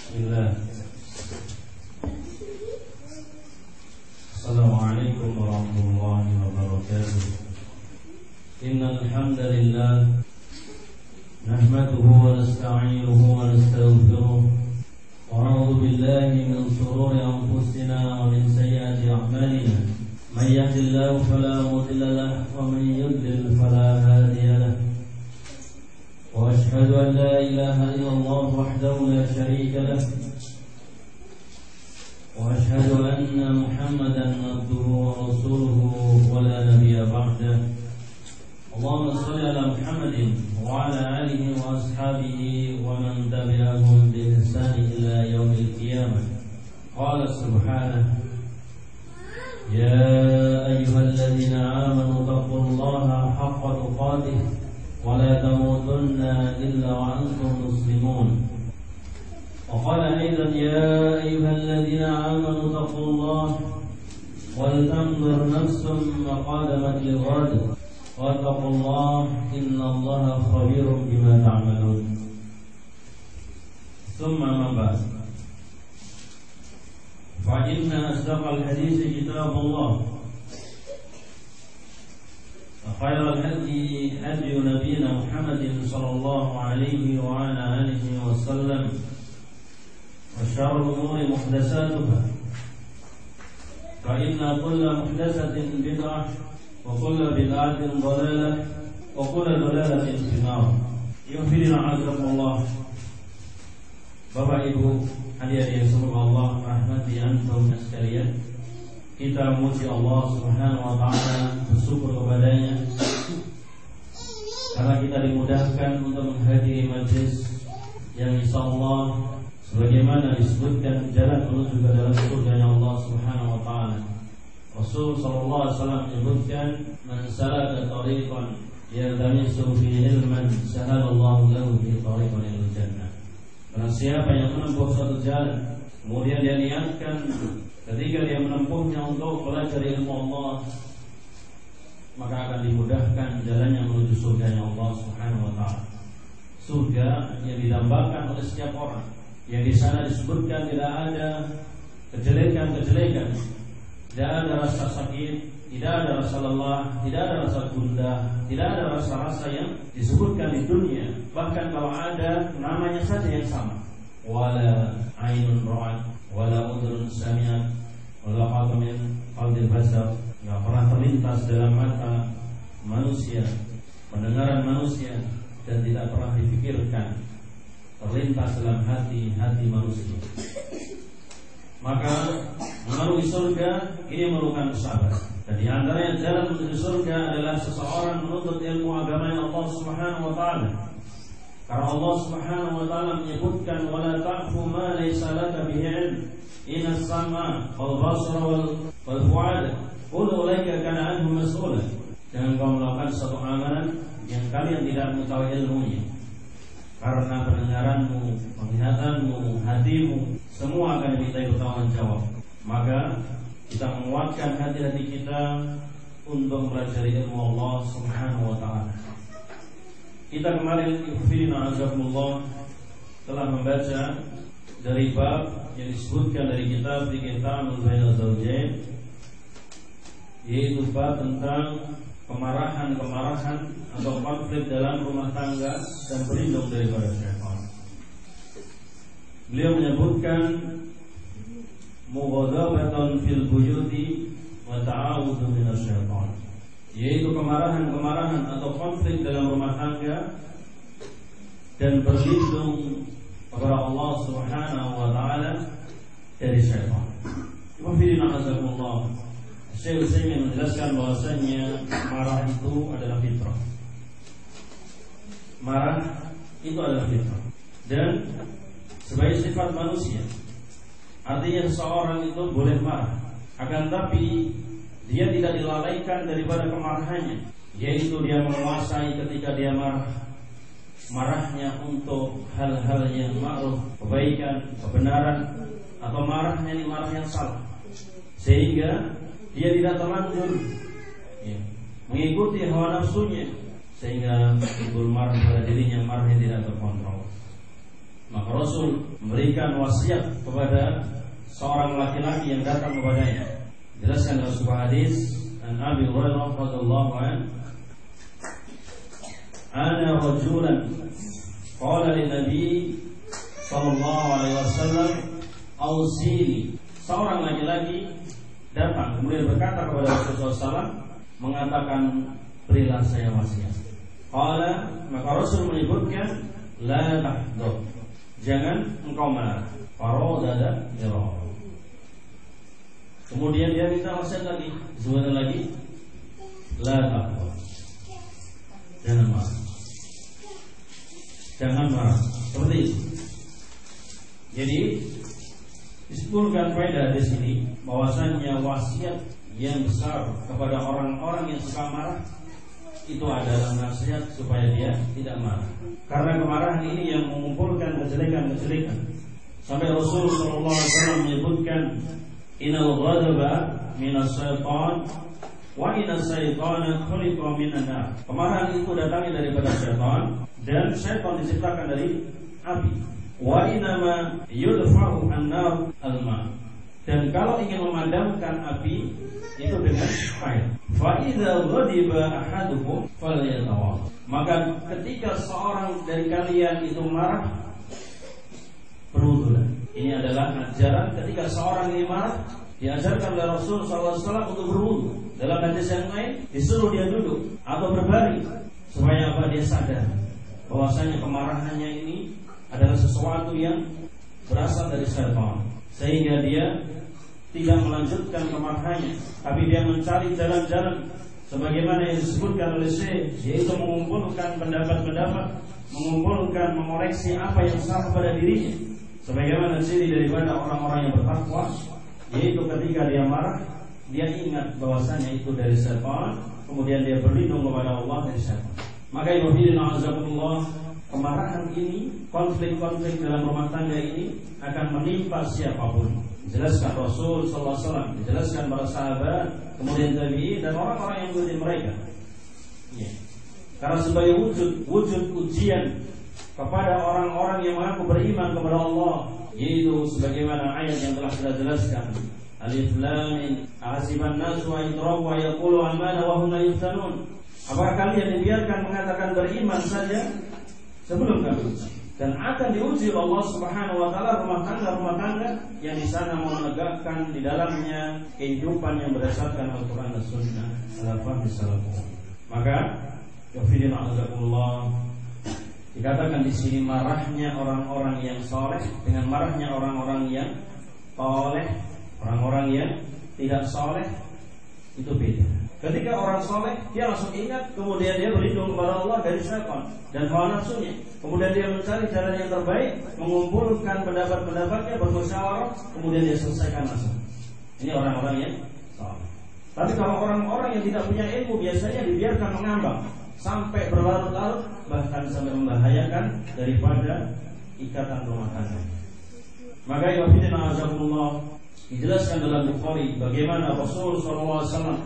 Bismillah. Assalamualaikum warahmatullahi wabarakatuh. Innal hamdalillah nahmaduhu wa nasta'inuhu wa nastaghfiruh wa na'udzu billahi min shururi anfusina wa min sayyiati a'malina. May yahdihillahu fala mudilla lahu wa may yudlil fala hadiya lahu. وأشهد أن لا إله إلا الله وحده لا شريك له وأشهد أن محمدا عبده ورسوله ولا نبي بعده. اللهم صل على محمد وعلى آله وأصحابه ومن تبعهم بإحسان إلى يوم القيامة. قال سبحانه: يا أيها الذين آمنوا اتقوا الله حق تقاته ولا تموتن إلا وأنتم مسلمون. وقال أيضا: يا أيها الذين آمنوا اتقوا الله ولتنظر نفس ما قدمت لغد واتقوا الله إن الله خبير بما تعملون. ثم ما بعد، فإن أصدق الحديث كتاب الله خير الهدي هدي نبينا محمد صلى الله عليه وعلى آله وسلم وشر الأمور محدثاتها فإن كل محدثة بدعة وكل بدعة ضلالة وكل ضلالة في النار. Yuhfirina azakumullah. Bapak Ibu hadirin semoga Allah rahmati antum sekalian. Kita memuji Allah Subhanahu wa taala, bersyukur kepadanya karena kita dimudahkan untuk menghadiri majlis yang insyaallah sebagaimana disebutkan jalan menuju ke dalam surga Allah Subhanahu wa taala. Rasul sallallahu alaihi wasallam menyebutkan, "Man salaka tariqan yaltamisu fihi ilman sahalallahu lahu bihi tariqan ilal jannah." Barang siapa yang menempuh suatu jalan kemudian dia niatkan ketika dia menempuhnya untuk belajar ilmu Allah, maka akan dimudahkan jalannya menuju surganya Allah Subhanahu wa taala. Surga yang didambakan oleh setiap orang, yang di sana disebutkan tidak ada kejelekan-kejelekan, tidak ada rasa sakit, tidak ada rasa lelah, tidak ada rasa gundah, tidak ada rasa-rasa yang disebutkan di dunia. Bahkan kalau ada, namanya saja yang sama. Wala ainun ra'at wala udhun sami'at wala qatamin qalbil basar, enggak pernah terlintas dalam mata manusia, pendengaran manusia, dan tidak pernah dipikirkan terlintas dalam hati manusia. Maka melalui surga ini memerlukan kesabaran. Dan di antaranya jalan menuju surga adalah seseorang menuntut ilmu agama Allah Subhanahu wa taala. Karena Allah Subhanahu wa taala menyebutkan, wala ta'fu ma laysa laka bihi ilm innas sam'a wal basara wal fu'ada kullu ulaika kana anhu mas'ula. Jangan kau melakukan suatu amalan yang kalian tidak mengetahui ilmunya, karena pendengaranmu, penglihatanmu, hatimu semua akan dimintai bertanggung jawab. Maka kita menguatkan hati-hati kita untuk mempelajari ilmu Allah Subhanahu wa taala. Kita kemarin Yuhfirina azakumullah telah membaca dari bab yang disebutkan dari kitab Kitabul Bainal Zawjain, yaitu bab tentang kemarahan atau konflik dalam rumah tangga dan berlindung daripada syaitan. Beliau menyebutkan mughadabatan fil buyuti wa ta'awudhu minasy syaitan, yaitu kemarahan atau konflik dalam rumah tangga dan berlindung kepada Allah Subhanahu wa taala dari syaitan. Wafirina azakumullah. Syekh Utsaimin menjelaskan bahwasanya marah itu adalah fitrah. Marah itu adalah fitrah dan sebagai sifat manusia. Artinya seseorang itu boleh marah, akan tapi dia tidak dilalaikan daripada kemarahannya, yaitu dia menguasai ketika dia marahnya untuk hal-hal yang ma'ruf, kebaikan, kebenaran, atau marahnya ini marah yang salah, sehingga dia tidak terlanjur mengikuti hawa nafsunya, sehingga timbul marah pada dirinya, marah yang tidak terkontrol. Maka Rasul memberikan wasiat kepada seorang laki-laki yang datang kepadanya. Jelaskan dalam sebuah hadis an Abi Hurairah radhiyallahu anhu, ana rajulan qala lin Nabi sallallahu alaihi wasallam ausini. Seorang laki-laki datang kemudian berkata kepada Rasulullah SAW, mengatakan, berilah saya wasiat. Qala, maka Rasul menyebutkan, la tahdud, jangan engkau marah. Faradada mirah. Kemudian dia minta wasiat lagi, disebutkan lagi, la tahdud, jangan marah. Jangan marah. Seperti itu. Jadi disebutkan faedah di sini bahwasanya wasiat yang besar kepada orang-orang yang suka marah itu adalah nasihat supaya dia tidak marah. Karena kemarahan ini yang mengumpulkan kejelekan-kejelekan. Sampai Rasul sallallahu alaihi wasallam menyebutkan, innal ghadaba minas syaitan wa innas syaitana khuliqa minan nar. Kemarahan itu datangnya daripada syaitan dan syaitan diciptakan dari api. Wa inama yudfa'u an-nar al-ma. Dan kalau ingin memadamkan api itu dengan air. Fa idza ghadiba ahadukum falyatawadda. Maka ketika seorang dari kalian itu marah, berwudulah. Ini adalah ajaran ketika seorang ini marah, diajarkan oleh Rasul SAW untuk berwudu. Dalam hadis yang lain disuruh dia duduk atau berbaring supaya apa? Dia sadar bahwasanya kemarahannya ini adalah sesuatu yang berasal dari syaitan, sehingga dia tidak melanjutkan kemarahannya, tapi dia mencari jalan-jalan sebagaimana yang disebutkan oleh Syekh, yaitu mengumpulkan pendapat-pendapat, mengumpulkan, mengoreksi apa yang salah pada dirinya, sebagaimana ciri daripada orang-orang yang bertakwa, yaitu ketika dia marah, dia ingat bahwasanya itu dari syaitan, kemudian dia berlindung kepada Allah dari syaitan. Maka ibu hadirin azakumullah, kemarahan ini, konflik-konflik dalam rumah tangga ini akan menimpa siapapun. Dijelaskan Rasul sallallahu alaihi wasallam, dijelaskan para sahabat, kemudian tabi'in dan orang-orang yang mengikuti mereka. Ya. Karena sebagai wujud ujian kepada orang-orang yang mengaku beriman kepada Allah, yaitu sebagaimana ayat yang telah kita jelaskan. Alif Lam Mim, ahasiban nasu an yutraku wa yaqulu amanna wa hum la yuftanun. Apakah kalian dibiarkan mengatakan beriman saja sebelum kami uji, dan akan diuji oleh Allah Subhanahu wa taala rumah tangga yang di sana menegakkan di dalamnya kehidupan yang berdasarkan Al-Qur'an dan Sunnah salafus salafus. Maka yafidin azakumullah, dikatakan di sini marahnya orang-orang yang soleh dengan marahnya orang-orang yang toleh, orang-orang yang tidak soleh itu beda. Ketika orang soleh, dia langsung ingat, kemudian dia berlindung kepada Allah dari syaitan dan hawa nafsunya. Kemudian dia mencari jalan yang terbaik, mengumpulkan pendapat-pendapatnya, bermusyawarah, kemudian dia selesaikan masalah. Ini orang-orang yang soleh. Tapi kalau orang-orang yang tidak punya ilmu, biasanya dibiarkan mengambang sampai berlarut-larut, bahkan sampai membahayakan daripada ikatan rumah tangga. Maka ibadillah azakumullah, dijelaskan dalam Bukhari bagaimana Rasul SAW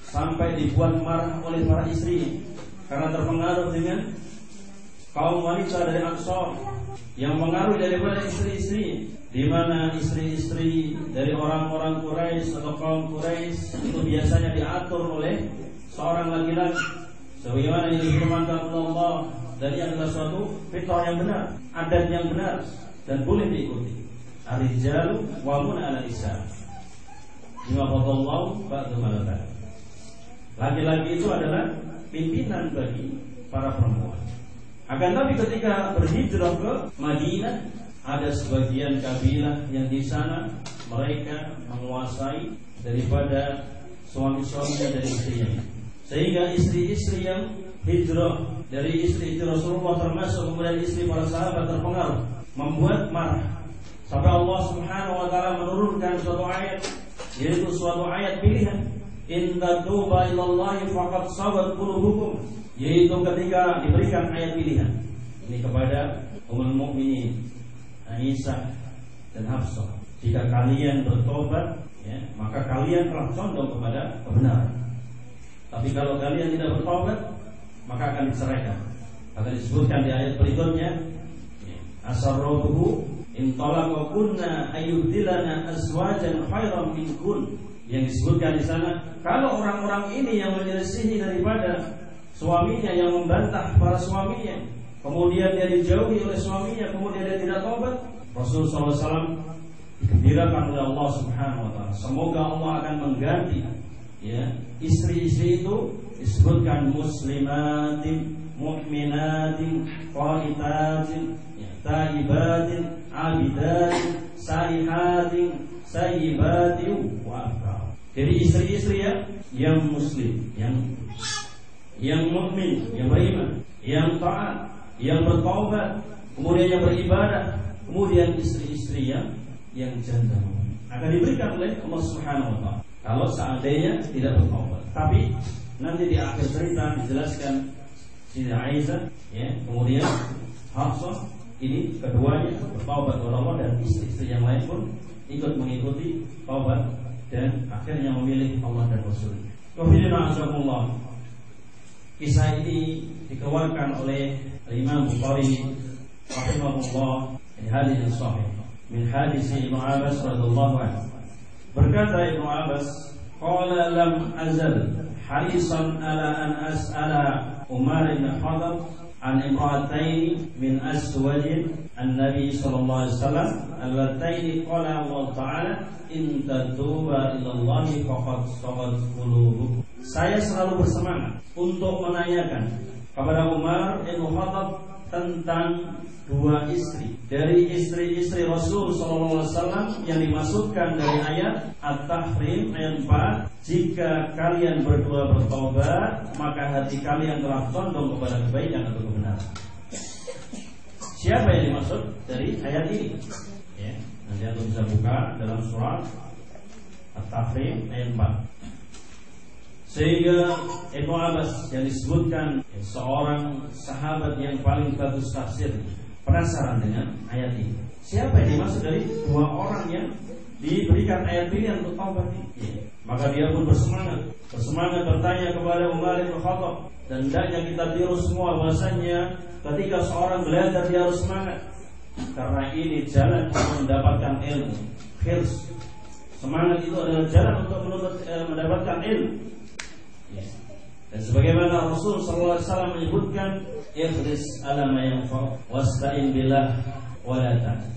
sampai dibuat marah oleh para istri karena terpengaruh dengan kaum wanita dari Ansar yang mengaruh daripada istri-istri, di mana istri-istri dari orang-orang Quraisy atau kaum Quraisy itu biasanya diatur oleh seorang laki-laki sebagaimana yang difirmankan Allah, dan ini adalah suatu fitrah yang benar, adat yang benar dan boleh diikuti. Ar-rijalu qawwamuna 'ala nisa bima fadallahu ba'dahum 'ala ba'd. Laki-laki itu adalah pimpinan bagi para perempuan. Akan tapi ketika berhijrah ke Madinah, ada sebagian kabilah yang di sana mereka menguasai daripada suami-suaminya dari istrinya. Sehingga istri-istri yang hijrah dari istri Rasulullah termasuk kemudian istri para sahabat terpengaruh, membuat marah. Sampai Allah Subhanahu wa taala menurunkan suatu ayat, yaitu suatu ayat pilihan. In tatuba ilallahi faqad sabat qulubukum, yaitu ketika diberikan ayat pilihan ini kepada ummul mukminin Aisyah dan Hafsah, jika kalian bertobat, ya, maka kalian telah condong kepada kebenaran. Tapi kalau kalian tidak bertobat, maka akan diceraikan. Akan disebutkan di ayat berikutnya, ya, asarruhu in talaqa kunna ayyubdilana azwajan khairan minkun. Yang disebutkan di sana, kalau orang-orang ini yang menyelisihi daripada suaminya, yang membantah para suaminya, kemudian dia dijauhi oleh suaminya, kemudian dia tidak taubat, Rasulullah SAW dikembirakan oleh Allah Subhanahu wa taala. Semoga Allah akan mengganti ya istri-istri itu disebutkan muslimatin, mu'minatin, qanitatin, taibatin, abidatin, salihatin, sayyibatin wa abkar. Jadi istri-istri yang muslim, yang mukmin, yang beriman, yang taat, yang bertaubat, kemudian yang beribadah, kemudian istri-istri yang janda akan diberikan oleh Allah Subhanahu wa taala kalau seandainya tidak bertaubat. Tapi nanti di akhir cerita dijelaskan Siti Aisyah ya, kemudian Hafsah, ini keduanya bertaubat kepada Allah dan istri-istri yang lain pun ikut mengikuti taubat dan akhirnya memilih Allah dan Rasulnya. Alhamdulillah, kisah ini dikeluarkan oleh Imam Bukhari rahimahullah di hadis yang sahih min hadis Ibnu Abbas radhiyallahu anhu. Berkata Ibnu Abbas, qala lam azal harisan ala an as'ala Umar bin Khattab an imra'atayn min aswajin an-nabi sallallahu alaihi wasallam allataini qala Allah ta'ala in tatuba ila Allah faqad sagat qulubukum. Saya selalu bersemangat untuk menanyakan kepada Umar bin Khattab tentang dua istri dari istri-istri Rasul sallallahu alaihi wasallam yang dimaksudkan dari ayat At-Tahrim ayat 4, jika kalian berdua bertobat maka hati kalian telah condong kepada kebaikan atau kebenaran. Siapa yang dimaksud dari ayat ini? Ya, nanti Anda bisa buka dalam surat At-Tahrim ayat 4. Sehingga Ibnu Abbas yang disebutkan seorang sahabat yang paling bagus tafsir penasaran dengan ayat ini. Siapa yang dimaksud dari dua orang yang diberikan ayat pilihan untuk taubat ini? Ya. Maka dia pun bersemangat bertanya kepada Umar bin Khattab. Dan hendaknya kita tiru semua bahasanya ketika seorang belajar dia harus semangat, karena ini jalan untuk mendapatkan ilmu. Hirs, semangat itu adalah jalan untuk mendapatkan ilmu. Ya. Dan sebagaimana Rasul sallallahu alaihi wasallam menyebutkan, ikhlis ala ma yanfa wasta'in billah wa la ta'jal.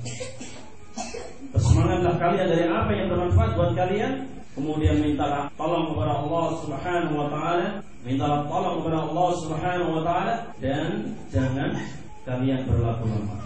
Bersemangatlah kalian dari apa yang bermanfaat buat kalian, kemudian mintalah tolong kepada Allah Subhanahu wa taala, mintalah tolong kepada Allah Subhanahu wa taala, dan jangan kalian berlaku lemah.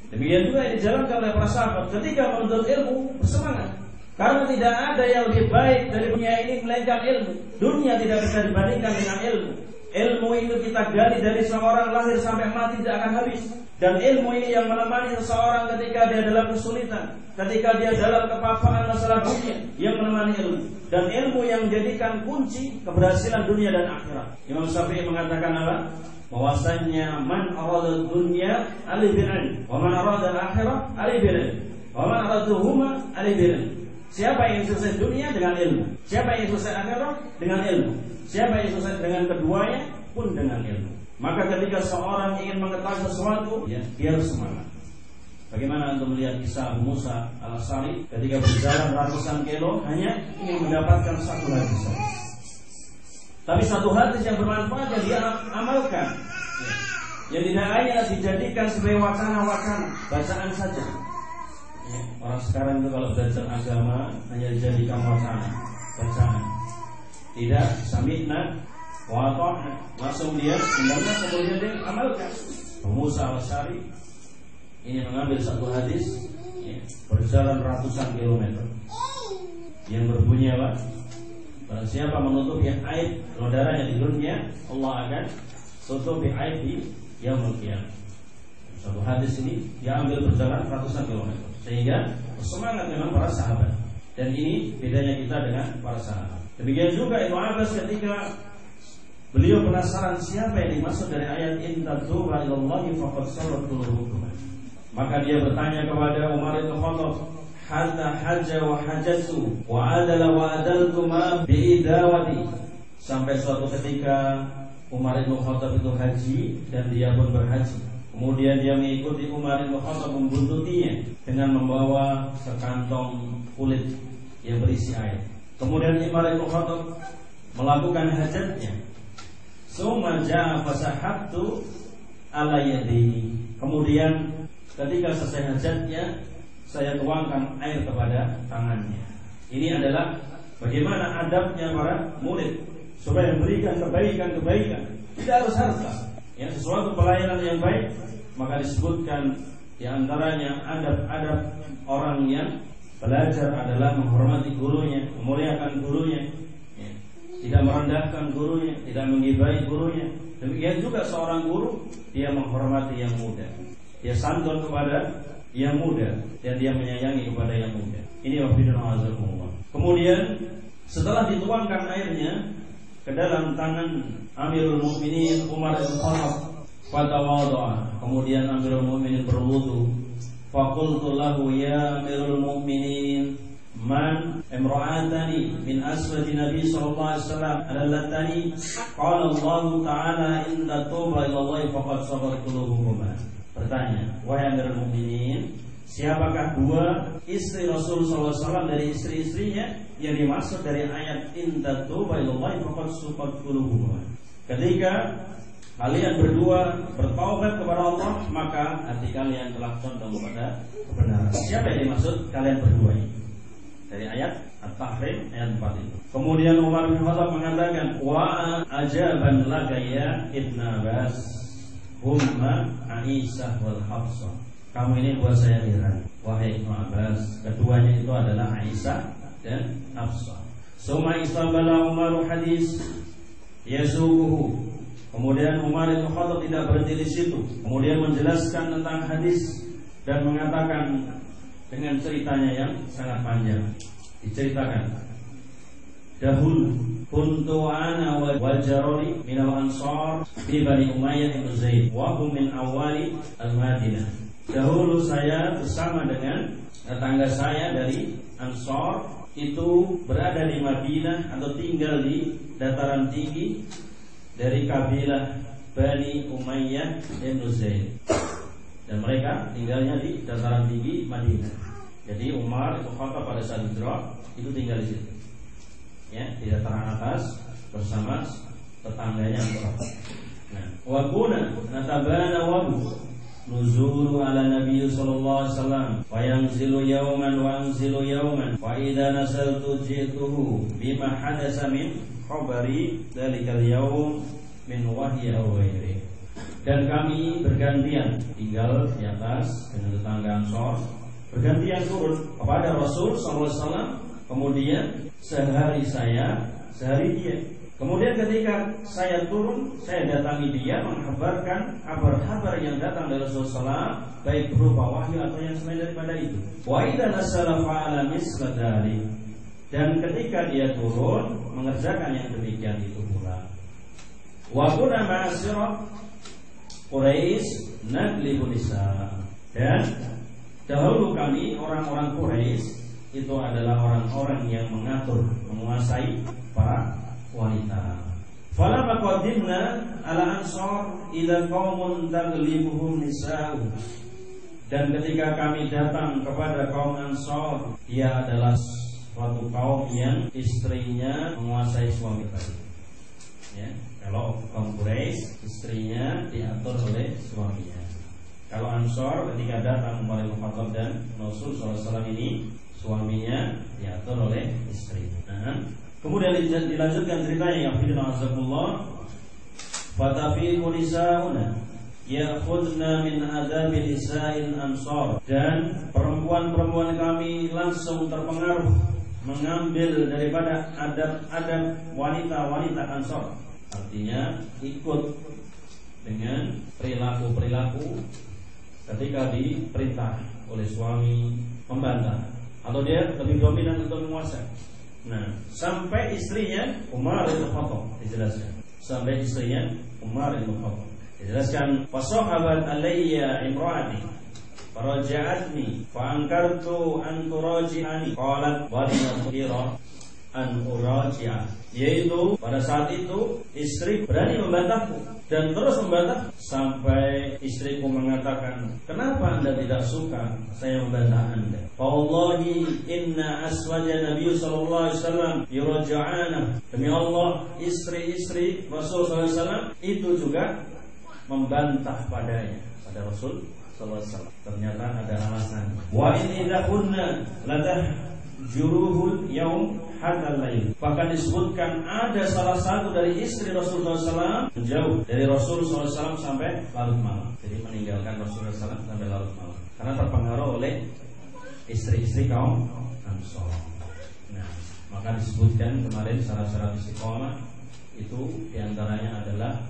Demikian juga yang dijalankan oleh para sahabat ketika menuntut ilmu, bersemangat. Karena tidak ada yang lebih baik dari dunia ini melainkan ilmu. Dunia tidak bisa dibandingkan dengan ilmu. Ilmu itu kita gali dari seorang lahir sampai mati tidak akan habis. Dan ilmu ini yang menemani seseorang ketika dia dalam kesulitan, ketika dia dalam kepafangan masalah dunia, yang menemani ilmu. Dan ilmu yang menjadikan kunci keberhasilan dunia dan akhirat. Imam Syafi'i mengatakan apa? Bahwasanya man arada dunya alif bil ilm, wa man arada al-akhirah alif bil ilm, wa man araduhuma alif bil ilm. Siapa yang sukses dunia dengan ilmu, siapa yang sukses akhirat dengan ilmu, siapa yang sukses dengan keduanya pun dengan ilmu. Maka ketika seorang ingin mengetahui sesuatu, ya, dia harus semangat. Bagaimana untuk melihat kisah Abu Musa al-Asy'ari ketika berjalan ratusan kilo hanya ingin mendapatkan satu hadis saja. Tapi satu hadis yang bermanfaat yang dia amalkan, ya, yang tidak hanya dijadikan sebagai wacana-wacana, bacaan saja. Ya, orang sekarang itu kalau belajar agama hanya dijadikan wacana, bacaan. Tidak sami'na wa ata'na, langsung dia mendengar kemudian dia amalkan. Musa al-Asy'ari ini mengambil satu hadis, ya, berjalan ratusan kilometer yang berbunyi apa? Barang siapa menutupi aib saudaranya di dunia, Allah akan tutupi aib di yaumul qiyamah. Satu hadis ini diambil berjalan ratusan kilometer. Sehingga bersemangat dengan para sahabat. Dan ini bedanya kita dengan para sahabat. Demikian juga Ibnu Abbas ketika beliau penasaran siapa yang dimaksud dari ayat in tatuba ilallahi faqad sagat qulubukum. Maka dia bertanya kepada Umar bin Khattab, hatta hajja wa hajjatu wa adala wa adaltu ma bi'idawati. Sampai suatu ketika Umar bin Khattab itu haji dan dia pun berhaji. Kemudian dia mengikuti Umar bin Khattab membuntutinya dengan membawa sekantong kulit yang berisi air. Kemudian Umar bin Khattab melakukan hajatnya. Summa ja'a fasahabtu ala yadihi. Kemudian ketika selesai hajatnya, saya tuangkan air kepada tangannya. Ini adalah bagaimana adabnya para murid supaya memberikan kebaikan. Tidak harus harta, ya, sesuatu pelayanan yang baik. Maka disebutkan di antaranya adab-adab orang yang belajar adalah menghormati gurunya, memuliakan gurunya, ya. Tidak merendahkan gurunya, tidak menggibahi gurunya. Demikian juga seorang guru, dia menghormati yang muda, dia santun kepada yang muda, dan dia menyayangi kepada yang muda. Ini wafidun azakumullah. Kemudian setelah dituangkan airnya ke dalam tangan Amirul Mukminin Umar bin Khattab, fatawadha, kemudian Amirul Mukminin berwudu. Faqultu lahu ya Amirul Mukminin, man imra'atani min aswati Nabi sallallahu alaihi wasallam alallatani qala Allah ta'ala inna tuba ila Allah faqad sabat qulubuhuma. Bertanya, wahai Amirul Mukminin, siapakah dua istri Rasul sallallahu alaihi wasallam dari istri-istrinya yang dimaksud dari ayat inna tuba ila Allah faqad sabat qulubuhuma? Ketika kalian berdua bertaubat kepada Allah, maka hati kalian telah condong kepada kebenaran. Siapa yang dimaksud kalian berdua ini? Dari ayat At-Tahrim ayat 4 itu. Kemudian Umar bin Khattab mengatakan, wa ajaban laka ya Ibn Abbas humma Aisyah wal Hafsah. Kamu ini buat saya heran, wahai Ibn Abbas. Keduanya itu adalah Aisyah dan Hafsah. Suma istabala Umar hadis yasuquhu. Kemudian Umar bin Khattab tidak berhenti di situ. Kemudian menjelaskan tentang hadis dan mengatakan dengan ceritanya yang sangat panjang. Diceritakan, dahulu kuntu ana wal jarori minal ansar fi Bani Umayyah bin Zaid wa hum min awali al-Madinah. Dahulu saya bersama dengan tetangga saya dari Ansar itu berada di Madinah atau tinggal di dataran tinggi dari kabilah Bani Umayyah bin Zaid. Dan mereka tinggalnya di dataran tinggi Madinah. Jadi Umar itu Khattab pada saat hijrah itu tinggal di situ, ya, di dataran atas bersama tetangganya. Nah, wa kuna natabana wabu nuzulu ala Nabi sallallahu alaihi wasallam wa yanzilu yawman wa anzilu yawman fa idza nasaltu ji'tuhu bima hadasa min khabari dzalikal yawm min wahyi aw ghairi. Dan kami bergantian tinggal di atas dengan tetangga Ansor, bergantian turun kepada Rasul SAW. Kemudian sehari saya, sehari dia. Kemudian ketika saya turun, saya datangi dia mengabarkan kabar-kabar yang datang dari Rasulullah, baik berupa wahyu atau yang selain daripada itu. Wa idza nasala fa'ala misla dzalik. Dan ketika dia turun mengerjakan yang demikian itu pula. Wa kunna ma'asyirat Quraisy naglibu nisa. Dan dahulu kami orang-orang Quraisy itu adalah orang-orang yang mengatur, menguasai para wanita. Falamma qadimna ala ansar ila qaumun taglibuhum nisa'u. Dan ketika kami datang kepada kaum Ansar, dia adalah suatu kaum yang istrinya menguasai suami tadi. Ya. Kalau kaum Quraisy istrinya diatur oleh suaminya. Kalau Ansor ketika datang kepada Muhammad dan Rasul SAW ini suaminya diatur oleh istrinya. Nah, kemudian dilanjutkan ceritanya yang fidna azakullah. Fatafiqu nisauna ya'khudna min adabil nisa'il Ansor. Dan perempuan-perempuan kami langsung terpengaruh mengambil daripada adab-adab wanita-wanita Ansor. Artinya ikut dengan perilaku-perilaku ketika diperintah oleh suami membantah atau dia lebih dominan untuk menguasai. Nah, sampai istrinya Umar bin Khattab dijelaskan. Sampai istrinya Umar bin Khattab dijelaskan, fasahabat alayya imraati faraja'atni fa ankartu an turaji'ani qalat wa lima an uraji'ah, yaitu pada saat itu istri berani membantahku dan terus membantah sampai istriku mengatakan, kenapa Anda tidak suka saya membantah Anda? Wallahi inna aswaja Nabi sallallahu alaihi wasallam yuraja'ana. Demi Allah, istri-istri Rasul sallallahu alaihi wasallam itu juga membantah padanya, pada Rasul sallallahu alaihi wasallam. Ternyata ada alasan. Wa in idahunna ladah juruhul yaum hatta lail. Bahkan disebutkan ada salah satu dari istri Rasulullah SAW menjauh dari Rasul SAW sampai larut malam. Jadi meninggalkan Rasulullah SAW sampai larut malam karena terpengaruh oleh istri-istri kaum Ansor. Nah, maka disebutkan kemarin syarat-syarat istiqomah itu diantaranya adalah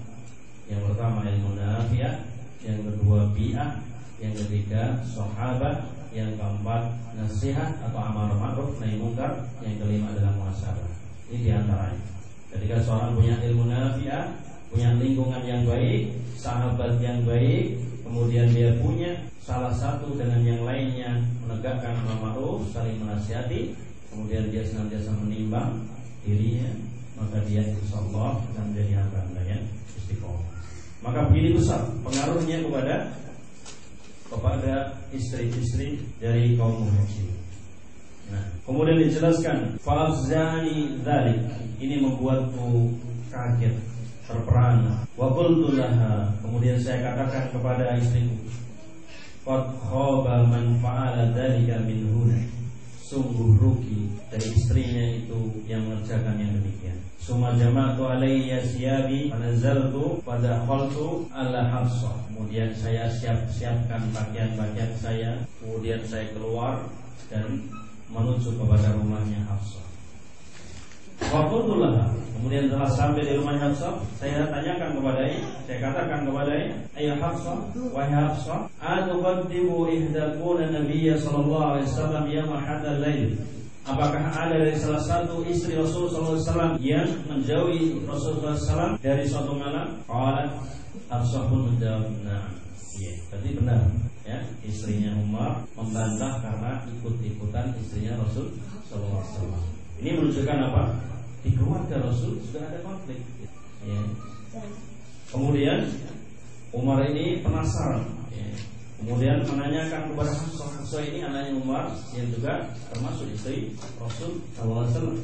yang pertama ilmu nafi'ah, yang kedua bi'ah, yang ketiga sahabat, yang keempat nasihat atau amar ma'ruf nahi munkar, yang kelima adalah muhasabah. Ini diantaranya. Ketika seorang punya ilmu nafi'ah, punya lingkungan yang baik, sahabat yang baik, kemudian dia punya salah satu dengan yang lainnya menegakkan amar ma'ruf, saling menasihati, kemudian dia senantiasa menimbang dirinya, maka dia insyaallah akan menjadi hamba yang istiqomah. Maka begini besar pengaruhnya kepada istri-istri dari kaum muhajirin. Nah, kemudian dijelaskan fa'afzani dzalik, ini membuatku kaget, terperangah. Wa qultu laha, kemudian saya katakan kepada istriku, qad khaba man fa'ala dzalika minhunna, sungguh rugi dari istrinya itu yang mengerjakan yang demikian. Summa jama'tu alayya siyabi fanazaltu pada khaltu ala Hafsah. Kemudian saya siapkan pakaian-pakaian saya, kemudian saya keluar dan menuju kepada rumahnya Hafsah. Waqultulah, kemudian setelah sampai di rumahnya Hafsah, saya tanyakan kepadanya, saya katakan kepadanya, ayo Hafsah, wahai Hafsah, atuqaddimu ihdakuna Nabiyya sallallahu alaihi wasallam yawma hadzal lail. Apakah ada dari salah satu istri Rasul sallallahu alaihi wasallam yang menjauhi Rasulullah sallallahu dari suatu malam? Qalat, Hafsah pun menjawab, nah, iya, berarti benar, ya, istrinya Umar membantah karena ikut-ikutan istrinya Rasul sallallahu alaihi wasallam. Ini menunjukkan apa? Di keluarga Rasul sudah ada konflik, ya. Kemudian Umar ini penasaran, ya. Kemudian menanyakan kepada Hafsah ini anaknya Umar yang juga termasuk istri Rasul SAW,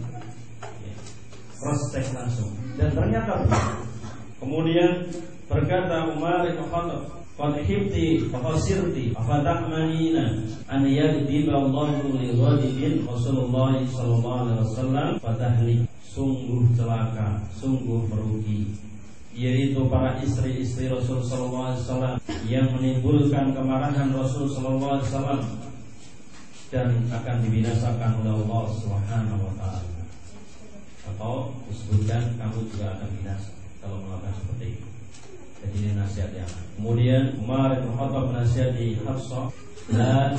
ya. Cross check langsung dan ternyata benar. Kemudian berkata Umar bin Khattab, qad hibti fa khasirti fa ta'manina an yadiba Allahu li ghadibin Rasulullah sallallahu alaihi wasallam fa tahlik. Sungguh celaka, sungguh merugi, yaitu para istri-istri Rasul sallallahu alaihi wasallam yang menimbulkan kemarahan Rasul sallallahu alaihi wasallam dan akan dibinasakan oleh Allah Subhanahu wa taala. Atau disebutkan kamu juga akan binasa kalau melakukan seperti itu. Jadi ini nasihat yang. Kemudian Umar bin Khattab menasihati Hafsah, la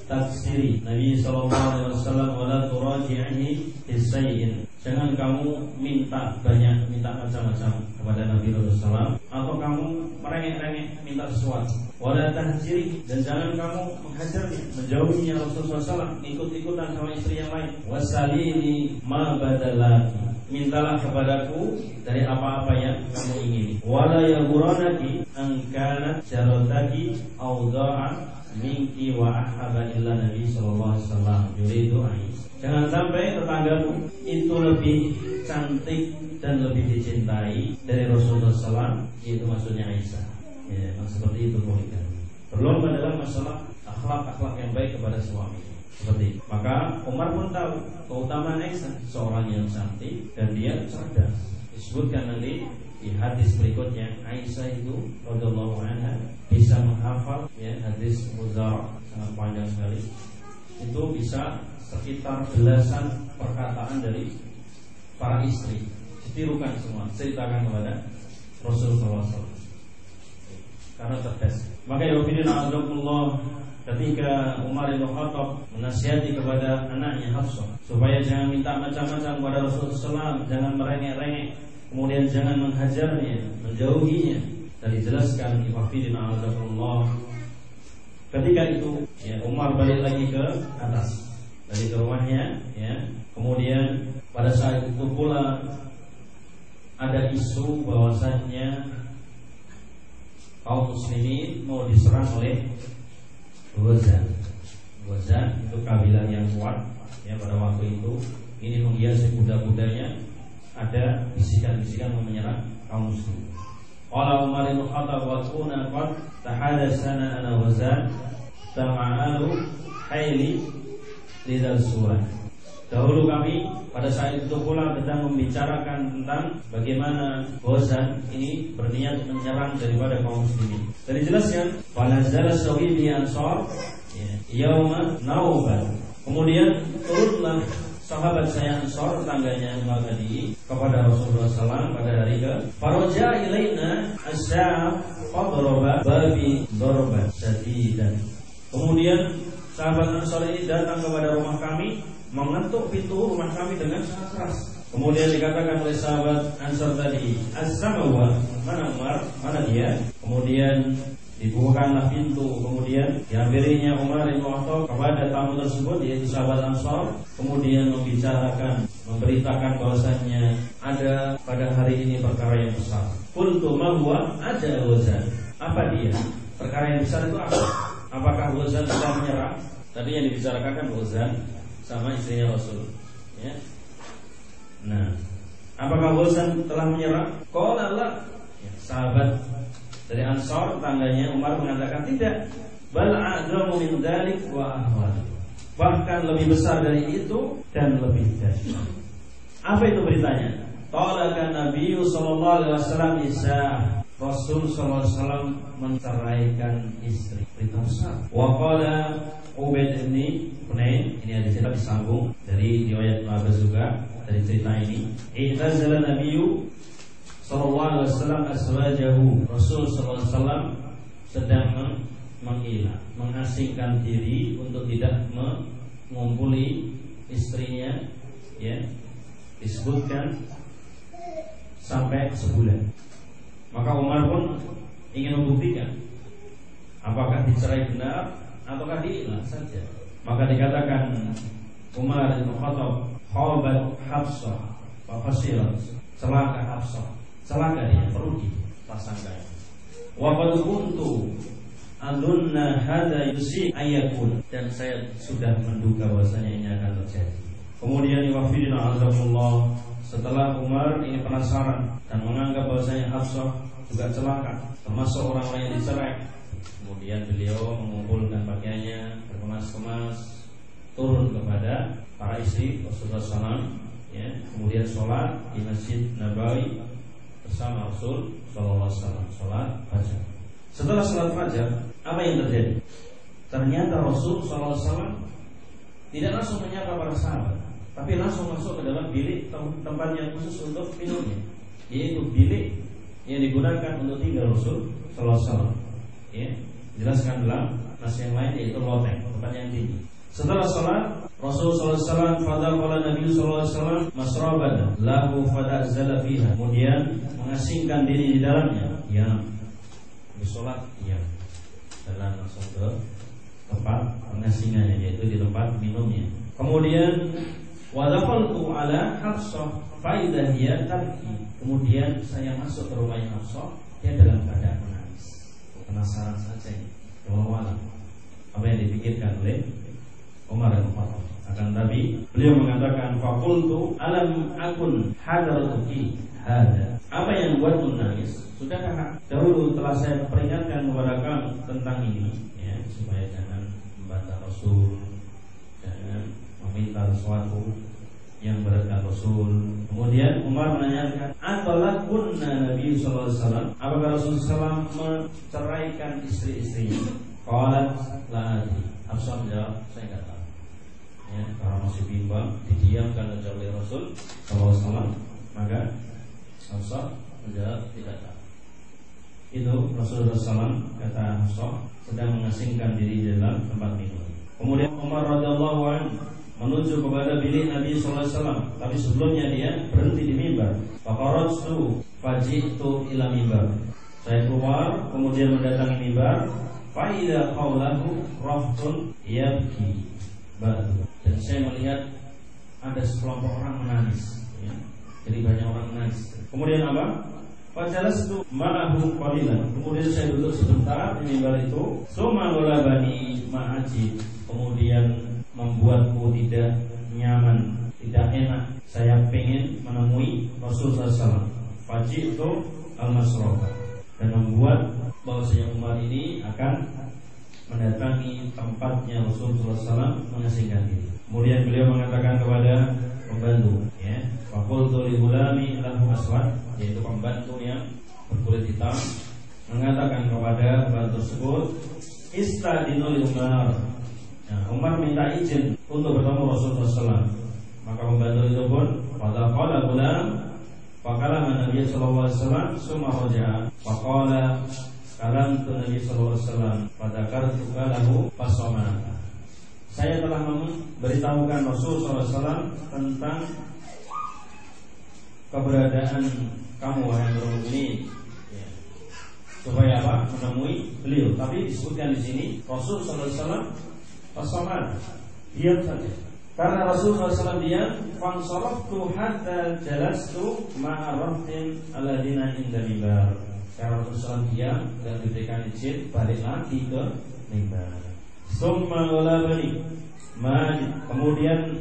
taksiri Nabi sallallahu alaihi wasallam wa la turaji'ihi bisayyin. Jangan kamu minta banyak, minta macam-macam kepada Nabi sallallahu atau kamu merengek-rengek minta sesuatu. Wa la tahjiri, dan jangan kamu menghajarnya, menjauhinya Rasulullah sallallahu ikut-ikutan sama istri yang lain. Wasalini ma badalaki, mintalah kepadaku dari apa-apa yang kamu ingini. Wala yaghurannaki an kana jarotaki awda'a minki wa ahaba illa Nabi sallallahu alaihi wasallam yuridu Aisyah. Jangan sampai tetanggamu itu lebih cantik dan lebih dicintai dari Rasulullah SAW, itu maksudnya Aisyah. Ya, seperti itu poligami. Berlomba dalam masalah akhlak-akhlak yang baik kepada suami. Seperti itu. Maka Umar pun tahu keutamaan Aisyah, seorang yang cantik dan dia cerdas. Disebutkan nanti di hadis berikutnya, Aisyah itu radhiyallahu anha bisa menghafal, ya, hadis Muzar sangat panjang sekali. Itu bisa sekitar belasan perkataan dari para istri, ditirukan semua, ceritakan kepada Rasulullah SAW karena cerdas. Maka ya Allah, ketika Umar bin Khattab menasihati kepada anaknya Hafsah supaya jangan minta macam-macam kepada Rasulullah SAW, jangan merengek-rengek, kemudian jangan menghajarnya, menjauhinya, dan dijelaskan Allah. Ketika itu, ya, Umar balik lagi ke atas dari ke rumahnya, ya. Kemudian pada saat itu pula ada isu bahwasannya kaum muslimin mau diserang oleh Ghazan. Ghazan itu kabilah yang kuat ya pada waktu itu. Ini menghiasi kuda-kudanya, ada bisikan-bisikan mau menyerang kaum muslimin. Qala Umar bin Khattab wa kunna qad tahadatsana ana Ghazan tama'alu hayli lidal surah. Dahulu kami pada saat itu pula sedang membicarakan tentang bagaimana Ghazan ini berniat menyerang daripada kaum muslimin. Dan dijelaskan pada zala sawibi ansar yauma nauban. Kemudian turunlah sahabat saya Ansar, tetangganya Umar tadi, kepada Rasulullah SAW pada hari ke Faraja ilaina asyaf fadroba babi dorban sadidan. Kemudian sahabat Ansar ini datang kepada rumah kami, mengetuk pintu rumah kami dengan sangat keras. Kemudian dikatakan oleh sahabat Ansar tadi, as-samawa, mana Umar, mana dia? Kemudian dibukakanlah pintu, kemudian dihampirinya Umar bin Khattab kepada tamu tersebut, yaitu sahabat Ansar. Kemudian membicarakan, memberitakan bahwasannya ada pada hari ini perkara yang besar. Qultu ma huwa? Ada Ghazan. Apa dia? Perkara yang besar itu apa? Apakah Ghazan sudah menyerang? Tadi yang dibicarakan kan Ghazan sama istrinya Rasul. Ya. Nah, apakah Ghazan telah menyerang? Qala la. Ya, sahabat dari Ansar, tangganya Umar mengatakan tidak. Bal a'zamu min dzalik wa ahwal. Bahkan lebih besar dari itu dan lebih dahsyat. Apa itu beritanya? Talaqan Nabi sallallahu alaihi wasallam Isa. Rasul sallallahu alaihi wasallam menceraikan istri. Berita besar. Wa qala Ubaid bin Hunain, ini ada cerita disambung dari riwayat Ibnu Abbas juga dari cerita ini. I'tazala Nabiyyu sallallahu alaihi wasallam aswajahu. Rasul sallallahu alaihi wasallam sedang mengilah, mengasingkan diri untuk tidak mengumpuli istrinya, ya, disebutkan sampai sebulan. Maka Umar pun ingin membuktikan apakah dicerai benar ataukah diilah saja. Maka dikatakan Umar bin Khattab, khabat Hafsah wa fasirat, celaka Hafsah, celaka dia, merugi pasangan. Wa qad kuntu adunna hadza yusi ayakun, dan saya sudah menduga bahwasanya ini akan terjadi. Kemudian wafidina azamullah, setelah Umar ini penasaran dan menganggap bahwasanya Hafsah juga celaka, termasuk orang-orang yang dicerai. Kemudian beliau mengumpulkan pakaiannya, berkemas-kemas, turun kepada para istri Rasulullah SAW, ya, kemudian sholat di Masjid Nabawi bersama Rasul Sallallahu Alaihi Wasallam, sholat fajar. Setelah sholat fajar, apa yang terjadi? Ternyata Rasul Sallallahu Alaihi Wasallam tidak langsung menyapa para sahabat, tapi langsung masuk ke dalam bilik tempat yang khusus untuk minumnya, yaitu bilik yang digunakan untuk tinggal Rasul Sallallahu Alaihi Wasallam. Ya, jelaskan dalam nas yang lain, yaitu loteng, tempat yang tinggi. Setelah sholat, Rasul sallallahu alaihi wasallam fadaqala Nabi sallallahu alaihi wasallam masraban lahu fada'zala fiha. Kemudian mengasingkan diri di dalamnya. Ya. Di sholat, ya. Dan langsung ke tempat pengasingannya, yaitu di tempat minumnya. Kemudian wa daqaltu ala Hafsah fa idza hiya tabki. Kemudian saya masuk ke rumahnya Hafsah, dia dalam keadaan menangis. Penasaran saja ini. Wallahu apa yang dipikirkan oleh Umar bin Khattab. Akan tapi beliau mengatakan faqultu alam akun hadaratuki hada. Apa yang buatmu nangis? Sudahkah dahulu telah saya peringatkan kepada kamu tentang ini, ya, supaya jangan membantah Rasul, jangan meminta sesuatu yang beratkan Rasul. Kemudian Umar menanyakan, "Atalaqunna Nabi sallallahu alaihi wasallam?" Apakah Rasulullah SAW menceraikan istri-istrinya? Qalat la adri. Hafsah menjawab, saya enggak tahu. Ya, karena masih bimbang, didiamkan oleh Rasul sallallahu alaihi wasallam, maka Hafsah menjawab tidak tahu. Itu Rasulullah SAW, kata Hafsah, sedang mengasingkan diri di dalam tempat minum. Kemudian Umar radhiyallahu anhu menuju kepada bilik Nabi sallallahu alaihi wasallam, tapi sebelumnya dia berhenti di mimbar. Faqaratu faji'tu ila mimbar. Saya keluar, kemudian mendatangi mimbar. Fa idza qawlahu raftun yabki ba'du. Dan saya melihat ada sekelompok orang menangis, ya. Jadi banyak orang menangis. Kemudian apa? Fajalastu ma'ahu qalilan. Kemudian saya duduk sebentar di mimbar itu. Summa ghalabani ma'aji. Kemudian membuatku tidak nyaman, tidak enak. Saya pengen menemui Rasulullah SAW. Faji itu al-masroka, dan membuat bahwasanya Umar ini akan mendatangi tempatnya Rasulullah SAW mengasingkan diri. Kemudian beliau mengatakan kepada pembantu, ya, faqultu li ghulami lahu aswad, yaitu pembantu yang berkulit hitam, mengatakan kepada pembantu tersebut, istadinu li Umar. Nah, Umar minta izin untuk bertemu Rasulullah SAW. Maka pembantu itu pun pada qala ghulam, faqala Nabi sallallahu alaihi wasallam summa raja'a faqala kalam tu Nabi sallallahu alaihi wasallam pada kartu lahu fasomana. Saya telah memberitahukan Rasulullah SAW tentang keberadaan kamu wahai ini, ya, supaya apa? Menemui beliau. Tapi disebutkan di sini Rasulullah SAW fasomana, diam saja. Karena Rasulullah SAW diam, fansaraftu hatta jalastu ma'arraftin aladina inda mimbar. Karena Rasulullah SAW diam dan diberikan izin, balik lagi ke mimbar. Summa ghalabani majid. Kemudian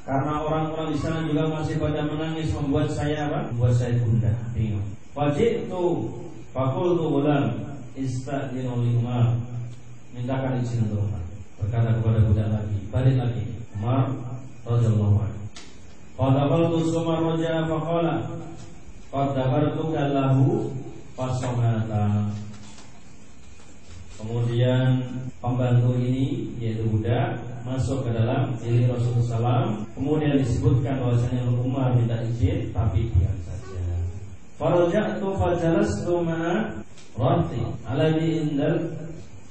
karena orang-orang di sana juga masih pada menangis, membuat saya apa? Membuat saya gundah, bingung. Faji'tu faqultu ghulam ista'dinu li Umar. Mintakan izin untuk Umar. Berkata kepada budak lagi, balik lagi. Umar radhiyallahu anhu. Qad qabaltu summa raja'a faqala qad dabartuka lahu fasamata. Kemudian pembantu ini, yaitu budak, masuk ke dalam diri Rasulullah SAW. Kemudian disebutkan bahwasanya Umar minta izin, tapi diam saja. Faraja'tu fajalastu ma'a rati alladhi indal.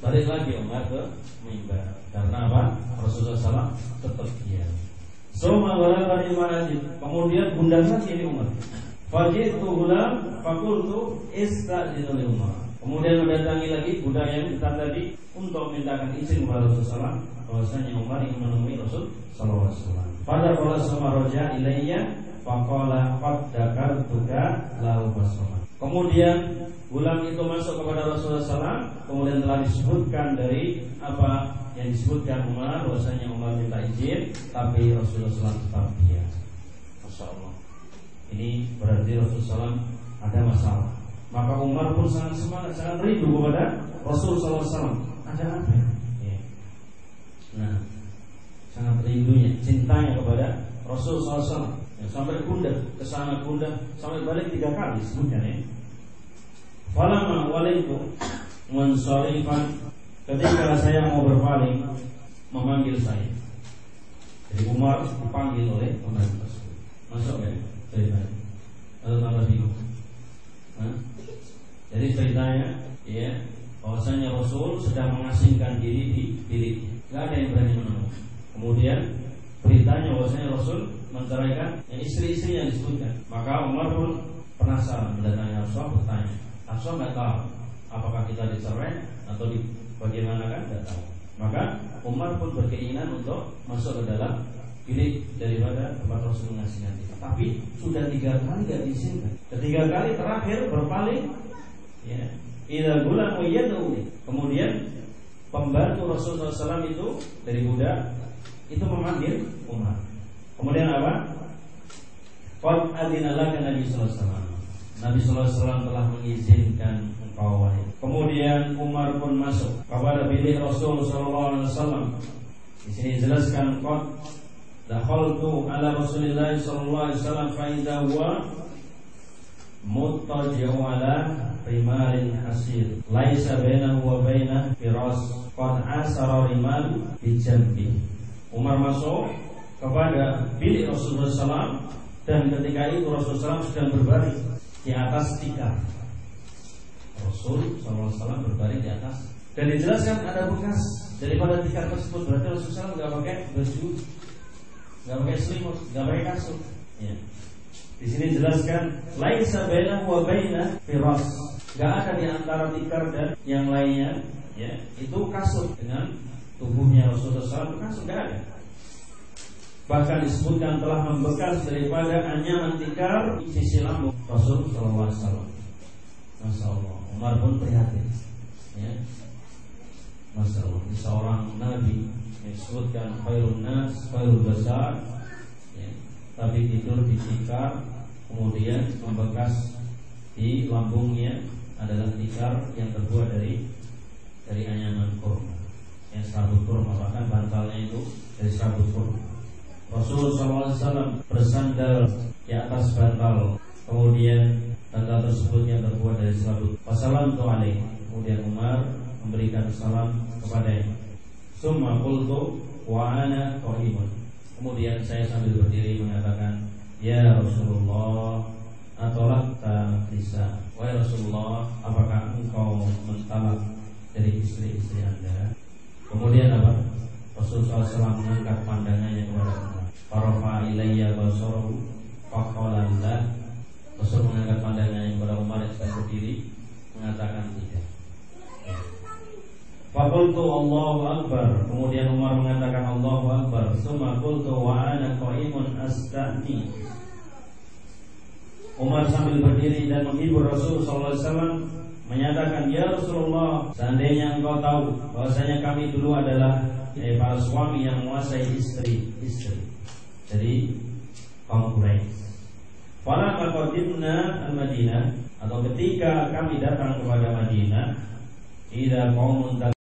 Balik lagi Umar ke mimbar. Karena apa? Rasulullah SAW tetap diam. Summa ghalabani ma'ajid. Kemudian gundah lagi ini Umar. Faji'tu ghulam faqultu ista'dinu li Umar. Kemudian mendatangi lagi budak yang hitam tadi untuk mintakan izin kepada Rasulullah SAW, bahwasanya Umar ingin menemui Rasul sallallahu alaihi wasallam. Pada qala summa raja ilayya faqala qad dakartuka lahu basama. Kemudian gulam itu masuk kepada Rasulullah SAW. Kemudian telah disebutkan dari apa yang disebutkan Umar, bahwasanya Umar minta izin, tapi Rasulullah SAW tetap diam. Masya Allah. Ini berarti Rasulullah SAW ada masalah. Maka Umar pun sangat semangat, sangat rindu kepada Rasulullah SAW. Ada apa ya? Nah, sangat rindunya, cintanya kepada Rasulullah SAW, ya, sampai gundah, kesana gundah, sampai balik 3 kali sebutkan ya. Falamma walaitu munsharifan, ketika saya mau berpaling, memanggil saya. Jadi Umar dipanggil oleh pembantu tersebut. Masuk ya ceritanya? Atau tambah bingung? Jadi ceritanya, ya, bahwasanya Rasul sedang mengasingkan diri di biliknya, nggak ada yang berani menemui. Kemudian beritanya bahwasanya Rasul menceraikan yang istri-istri yang disebutkan. Maka Umar pun penasaran, mendatangi Rasul, bertanya. Rasul nggak tahu apakah kita dicerai atau bagaimana, kan nggak tahu. Maka Umar pun berkeinginan untuk masuk ke dalam bilik daripada tempat Rasul mengasingkan diri. Tapi sudah 3 kali nggak diizinkan. Ketiga kali terakhir berpaling, ya, ila gulam yad'uni. Kemudian pembantu Rasulullah SAW itu dari budak itu memanggil Umar. Kemudian apa? Qad adina laka Nabi sallallahu alaihi wasallam. Nabi sallallahu alaihi wasallam telah mengizinkan engkau wahai. Kemudian Umar pun masuk kepada bilik Rasul sallallahu alaihi wasallam. Di sini dijelaskan qad dakhaltu ala Rasulillah sallallahu alaihi wasallam fa idza huwa muttaji'u ala rimalin hasir laisa bainahu wa baina firas qad asara rimal bi jambi. Umar masuk kepada bilik Rasulullah SAW, dan ketika itu Rasulullah SAW sedang berbaring di atas tikar. Rasul SAW berbaring di atas, dan dijelaskan ada bekas daripada tikar tersebut. Berarti Rasulullah SAW nggak pakai baju, nggak pakai selimut, nggak pakai kasut. Ya. Di sini dijelaskan laisa bainahu wa baina firas, nggak ada di antara tikar dan yang lainnya. Ya, itu kasut dengan tubuhnya Rasulullah SAW, kasut nggak ada. Bahkan disebutkan telah membekas daripada anyaman tikar di sisi lambung Rasul sallallahu alaihi wasallam. Masya Allah, Umar pun prihatin. Ya. Masya Allah, seorang nabi yang disebutkan khairun nas, khairul basar, ya, tapi tidur di tikar, kemudian membekas di lambungnya adalah tikar yang terbuat dari anyaman kurma, yang serabut kurma, bahkan bantalnya itu dari serabut kurma. Rasulullah SAW bersandar di atas bantal, kemudian bantal tersebut yang terbuat dari serabut. Wassalamu alaihi. Kemudian Umar memberikan salam kepadanya. Summa qultu wa ana qa'imun. Kemudian saya sambil berdiri mengatakan, ya Rasulullah, atolakta nisa. Wahai Rasulullah, apakah engkau mentalak dari istri-istri Anda? Kemudian apa? Rasulullah SAW mengangkat pandangannya kepada Umar. Farafa ilayya basarahu faqala la. Rasul mengangkat pandangannya kepada Umar yang sedang berdiri, mengatakan tidak. Faqultu Allahu Akbar. Kemudian Umar mengatakan Allahu Akbar. Summa qultu wa ana qa'imun asta'ni. Umar sambil berdiri dan menghibur Rasul sallallahu alaihi wasallam menyatakan, ya Rasulullah, seandainya engkau tahu bahwasanya kami dulu adalah para suami yang menguasai istri. Jadi kaum Quraisy. Fala maqadimna al-Madinah, atau ketika kami datang kepada Madinah, idza qaumun